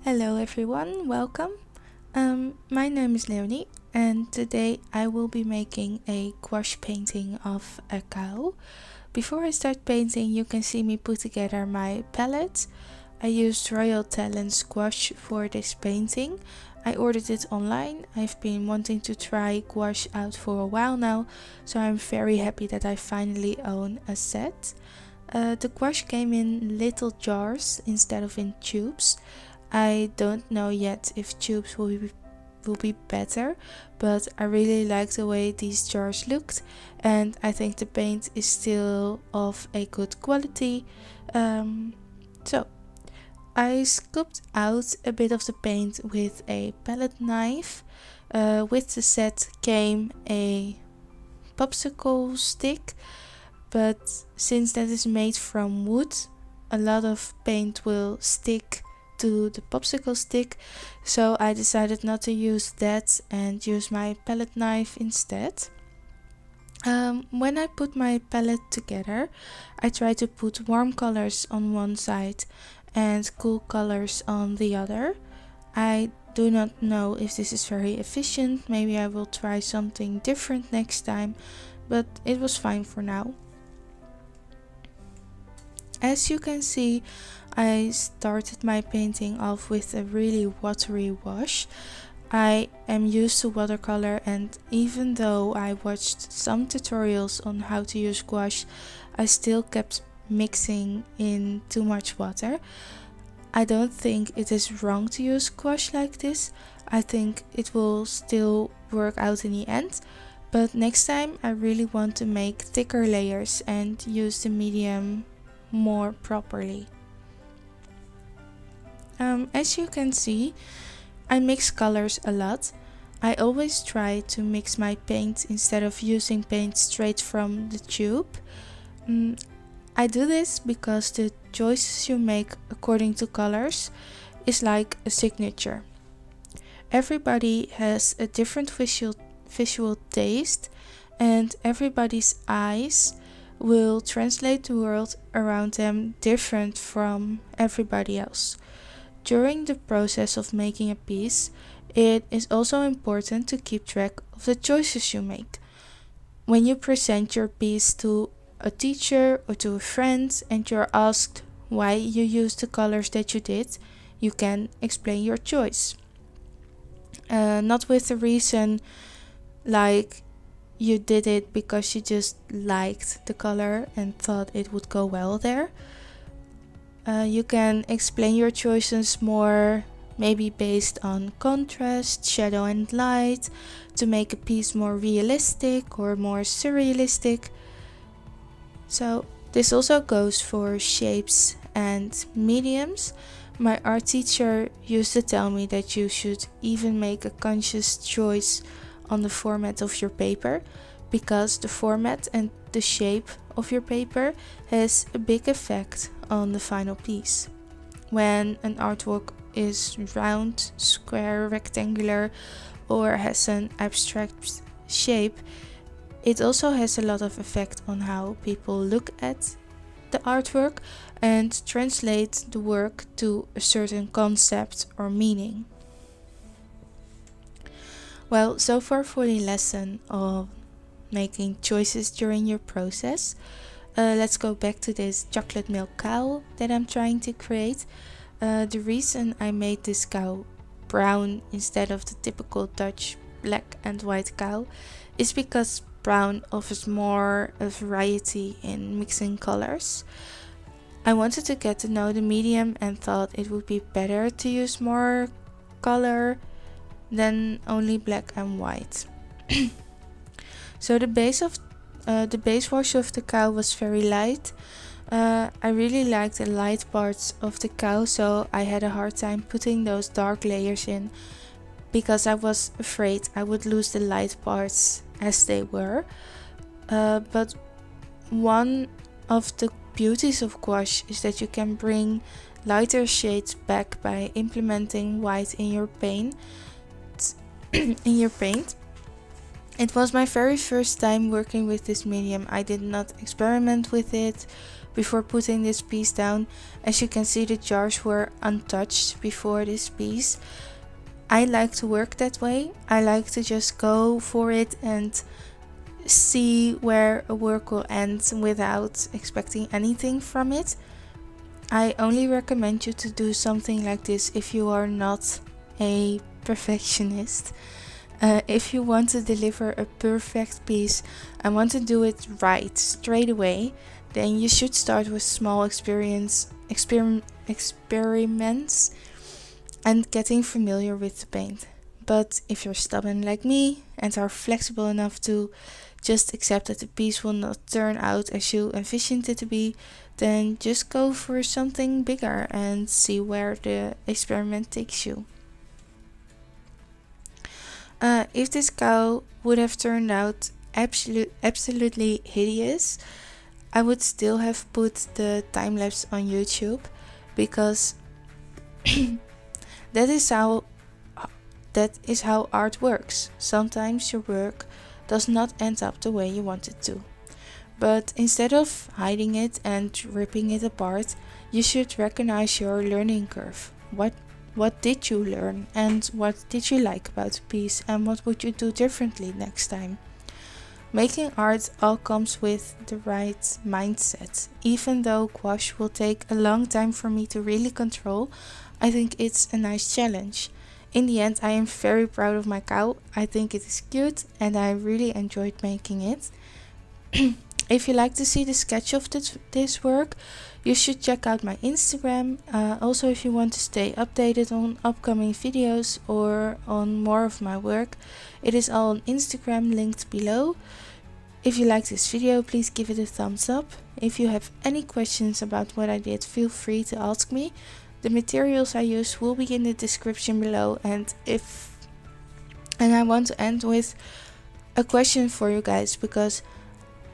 Hello everyone, welcome. My name is Leonie and today I will be making a gouache painting of a cow. Before I start painting, you can see me put together my palette. I used Royal Talens gouache for this painting. I ordered it online. I've been wanting to try gouache out for a while now, so I'm very happy that I finally own a set. The gouache came in little jars instead of in tubes. I don't know yet if tubes will be better, but I really like the way these jars looked and I think the paint is still of a good quality. So I scooped out a bit of the paint with a palette knife. With the set came a popsicle stick, but since that is made from wood, a lot of paint will stick to the popsicle stick, so I decided not to use that and use my palette knife instead. When I put my palette together, I try to put warm colors on one side and cool colors on the other. I do not know if this is very efficient. Maybe I will try something different next time, but it was fine for now. As you can see, I started my painting off with a really watery wash. I am used to watercolor, and even though I watched some tutorials on how to use gouache, I still kept mixing in too much water. I don't think it is wrong to use gouache like this. I think it will still work out in the end, but next time I really want to make thicker layers and use the medium more properly. As you can see, I mix colors a lot. I always try to mix my paint instead of using paint straight from the tube. I do this because the choices you make according to colors is like a signature. Everybody has a different visual taste, and everybody's eyes will translate the world around them different from everybody else. During the process of making a piece, it is also important to keep track of the choices you make. When you present your piece to a teacher or to a friend and you're asked why you used the colors that you did, you can explain your choice. Not with a reason like you did it because you just liked the color and thought it would go well there. You can explain your choices more, maybe based on contrast, shadow and light, to make a piece more realistic or more surrealistic. So this also goes for shapes and mediums. My art teacher used to tell me that you should even make a conscious choice on the format of your paper, because the format and the shape of your paper has a big effect on the final piece. When an artwork is round, square, rectangular, or has an abstract shape, it also has a lot of effect on how people look at the artwork and translate the work to a certain concept or meaning. Well, so far for the lesson of making choices during your process. Let's go back to this chocolate milk cow that I'm trying to create. The reason I made this cow brown instead of the typical Dutch black and white cow is because brown offers more a variety in mixing colors. I wanted to get to know the medium and thought it would be better to use more color than only black and white. So the base wash of the cow was very light. I really liked the light parts of the cow, so I had a hard time putting those dark layers in because I was afraid I would lose the light parts as they were. But one of the beauties of gouache is that you can bring lighter shades back by implementing white in your paint. It was my very first time working with this medium. I did not experiment with it before putting this piece down. As you can see, the jars were untouched before this piece. I like to work that way. I like to just go for it and see where a work will end without expecting anything from it. I only recommend you to do something like this if you are not a perfectionist. If you want to deliver a perfect piece and want to do it right straight away, then you should start with small experiments and getting familiar with the paint. But if you're stubborn like me and are flexible enough to just accept that the piece will not turn out as you envisioned it to be, then just go for something bigger and see where the experiment takes you. If this cow would have turned out absolutely hideous, I would still have put the time lapse on YouTube, because that is how art works. Sometimes your work does not end up the way you want it to. But instead of hiding it and ripping it apart, you should recognize your learning curve. What did you learn, and what did you like about the piece, and what would you do differently next time? Making art all comes with the right mindset. Even though gouache will take a long time for me to really control, I think it's a nice challenge. In the end, I am very proud of my cow. I think it is cute and I really enjoyed making it. If you like to see the sketch of this work, you should check out my Instagram. Also, if you want to stay updated on upcoming videos or on more of my work, it is all on Instagram, linked below. If you like this video, please give it a thumbs up. If you have any questions about what I did, feel free to ask me. The materials I use will be in the description below, and I want to end with a question for you guys, because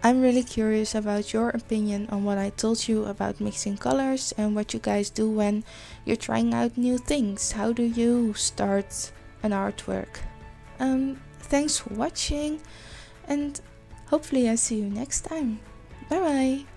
I'm really curious about your opinion on what I told you about mixing colors and what you guys do when you're trying out new things. How do you start an artwork? Thanks for watching, and hopefully I see you next time. Bye bye!